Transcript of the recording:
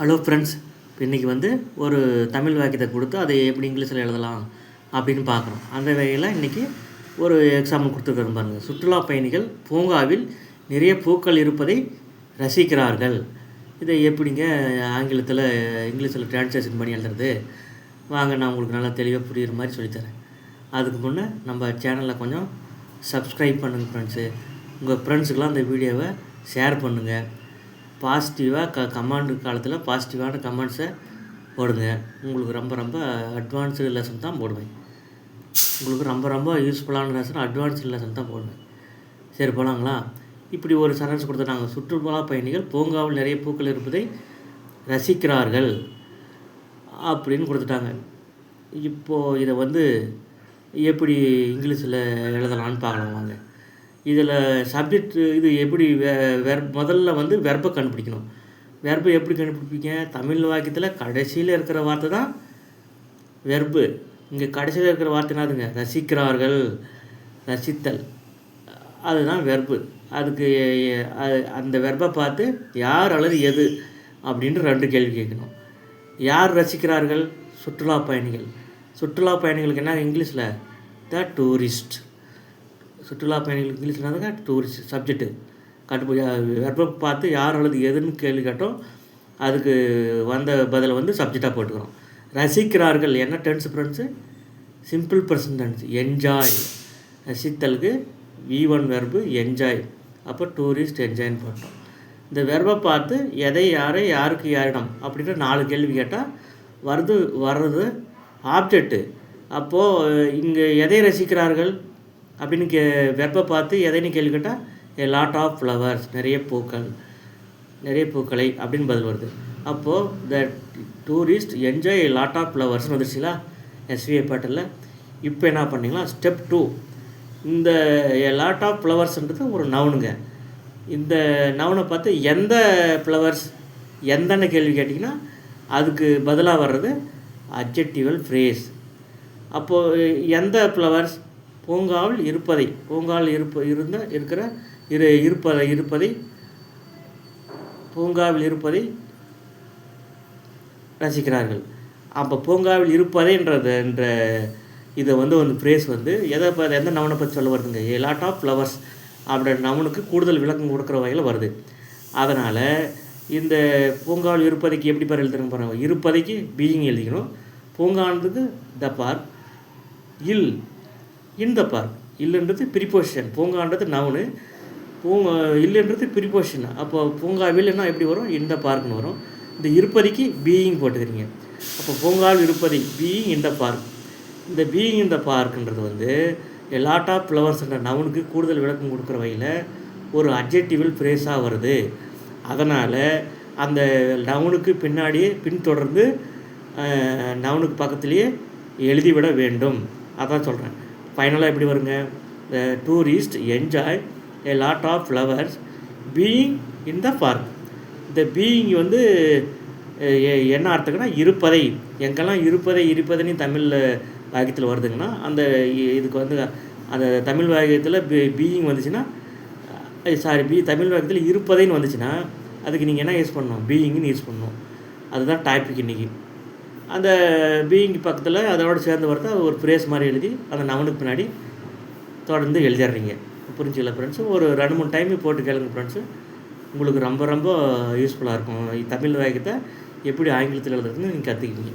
Hello friends, இன்றைக்கி ஒரு தமிழ் வாக்கியத்தை கொடுத்து அதை எப்படி இங்கிலீஷில் எழுதலாம் அப்படின்னு பார்க்குறோம். அந்த வகையில் இன்றைக்கி ஒரு எக்ஸாம்பிள் கொடுத்துருக்குறோம் பாருங்கள். சுற்றுலா பயணிகள் பூங்காவில் நிறைய பூக்கள் இருப்பதை ரசிக்கிறார்கள். இதை எப்படிங்க ஆங்கிலத்தில் இங்கிலீஷில் ட்ரான்ஸ்லேஷன் பண்ணி எழுதுறது? வாங்க, நான் உங்களுக்கு நல்லா தெளிவாக புரிகிற மாதிரி சொல்லித்தரேன். அதுக்கு முன்னே நம்ம சேனலில் கொஞ்சம் சப்ஸ்கிரைப் பண்ணுங்கள் ஃப்ரெண்ட்ஸு. உங்கள் ஃப்ரெண்ட்ஸுக்கெலாம் அந்த வீடியோவை ஷேர் பண்ணுங்கள். பாசிட்டிவாக கமாண்டு காலத்தில் பாசிட்டிவான கமெண்ட்ஸை போடுங்க. உங்களுக்கு ரொம்ப அட்வான்ஸ்டு லெசன் தான் போடுவேன். உங்களுக்கு ரொம்ப யூஸ்ஃபுல்லான லெசன், அட்வான்ஸ்டு லெசன் தான் போடுவேன். சரி, போகலாங்களா? இப்படி ஒரு சென்டென்ஸ் கொடுத்துட்டாங்க. சுற்றுலா பயணிகள் பூங்காவில் நிறைய பூக்கள் இருப்பதை ரசிக்கிறார்கள் அப்படின்னு கொடுத்துட்டாங்க. இப்போது இதை எப்படி இங்கிலீஷில் எழுதலான்னு பார்க்கலாம் வாங்க. இதில் சப்ஜெக்ட் இது எப்படி முதல்ல வெர்பை கண்டுபிடிக்கணும். வெர்பை எப்படி கண்டுபிடிப்பீங்க? தமிழ் வாக்கியத்தில் கடைசியில் இருக்கிற வார்த்தை தான் வெர்பு. இங்கே கடைசியில் இருக்கிற வார்த்தை என்னதுங்க? ரசிக்கிறார்கள், ரசித்தல், அதுதான் வெர்பு. அதுக்கு அந்த வெர்பை பார்த்து யார் அல்லது எது அப்படின்ட்டு 2 கேள்வி கேட்கணும். யார் ரசிக்கிறார்கள்? சுற்றுலா பயணிகள். சுற்றுலா பயணிகளுக்கு என்ன இங்கிலீஷில்? த டூரிஸ்ட். சுற்றுலா பயணிகளுக்கு இங்கிலீஷில் என்னதுங்க? டூரிஸ்ட். சப்ஜெக்டு வெர்பை பார்த்து யார் அல்லது எதுன்னு கேள்வி கேட்டோம். அதுக்கு வந்த பதிலை சப்ஜெக்டாக போட்டுக்கிறோம். ரசிக்கிறார்கள் என்ன tense friends? Simple present tense. Enjoy. ரசித்தலுக்கு V1 வெர்பு என்ஜாய். அப்போ டூரிஸ்ட் என்ஜாய்ன்னு போட்டோம். இந்த வெர்பை பார்த்து எதை யாரை யாருக்கு யாரிடம் அப்படின்ற 4 கேள்வி கேட்டால் வர்றது ஆப்ஜெக்ட்டு. அப்போது இங்கே எதை ரசிக்கிறார்கள் அப்படின்னு வெர்பை பார்த்து எதைன்னு கேள்வி கேட்டால் ஏ லாட் ஆஃப் ஃப்ளவர்ஸ், நிறைய பூக்களை அப்படின்னு பதில் வருது. அப்போது the tourist enjoy a lot of ஃப்ளவர்ஸ்னு வந்துருச்சுங்களா SVA பேட்டர்னில். இப்போ என்ன பண்ணிங்களா? ஸ்டெப் 2. இந்த ஏ லாட் ஆஃப் ஃப்ளவர்ஸ்ன்றது ஒரு நவுனுங்க. இந்த நவுனை பார்த்து எந்த ஃப்ளவர்ஸ் எந்தென்ன கேள்வி கேட்டிங்கன்னா அதுக்கு பதிலாக வர்றது அட்ஜெக்டிவல் ஃப்ரேஸ். அப்போது எந்த ஃப்ளவர்ஸ்? பூங்காவில் இருப்பதை, பூங்காவில் பூங்காவில் இருப்பதை ரசிக்கிறார்கள். அப்போ பூங்காவில் இருப்பதைன்றது என்ற இதை ஒரு ஃப்ரேஸ் எந்த நவனை பற்றி சொல்ல வருதுங்க? ஏ லாட் ஆஃப் ஃப்ளவர்ஸ் அப்படின்ற நவனுக்கு கூடுதல் விளக்கம் கொடுக்குற வகையில் வருது. அதனால் இந்த பூங்காவில் இருப்பதைக்கு எப்படி பேர் எழுதுறங்க பாருங்க. இருப்பதைக்கு பீயிங் எழுதிக்கணும். பூங்கான்றதுக்கு the park, in the park. இல்லைன்றது ப்ரிபோசிஷன். பூங்கான்றது நவுனு, இல்லைன்றது ப்ரிபோசிஷன். அப்போ பூங்காவில்னா எப்படி வரும்? இந்த பார்க்னு வரும். இந்த இருப்பதிக்கு பீயிங் போட்டுக்கிறீங்க. அப்போ பூங்காவில் இருப்பதி பீயிங் இந்த பார்க். இந்த பீயிங் இந்த பார்க்குன்றது லாட் ஆஃப் ஃப்ளவர்ஸ்ன்ற நவுனுக்கு கூடுதல் விளக்கம் கொடுக்குற வகையில் ஒரு அட்ஜெக்டிவல் ஃப்ரேஸாக வருது. அதனால் அந்த நவுனுக்கு பின்னாடியே பின்தொடர்ந்து நவுனுக்கு பக்கத்துலேயே எழுதிவிட வேண்டும். அதான் சொல்கிறேன். ஃபைனலாக எப்படி வருங்க? The tourist enjoy a lot of flowers being in the park. இந்த பீயிங் என்ன அர்த்தம்னா இருப்பதை. எங்கெல்லாம் இருப்பதைன்னு தமிழ் வாக்கியத்தில் வருதுங்கன்னா அந்த இதுக்கு அந்த தமிழ் வாக்கியத்தில் பீயிங் வந்துச்சுன்னா தமிழ் வாக்கியத்தில் இருப்பதைன்னு வந்துச்சுன்னா அதுக்கு நீங்கள் என்ன யூஸ் பண்ணணும்? பீயிங்னு யூஸ் பண்ணணும். அதுதான் டாபிக் இன்றைக்கி. அந்த பீயிங் பக்கத்தில் அதோடு சேர்ந்து வரது ஒரு ஃப்ரேஸ் மாதிரி எழுதி அந்த நவனுக்கு பின்னாடி தொடர்ந்து எழுதிடுறீங்க. புரிஞ்சுக்கல ஃப்ரெண்ட்ஸு? ஒரு 2-3 டைம் போட்டு கேளுங்க ஃப்ரெண்ட்ஸு. உங்களுக்கு ரொம்ப யூஸ்ஃபுல்லாக இருக்கும். தமிழ் வாக்கியத்தை எப்படி ஆங்கிலத்தில் எழுதுறதுன்னு நீங்கள் கற்றுக்கிட்டீங்க.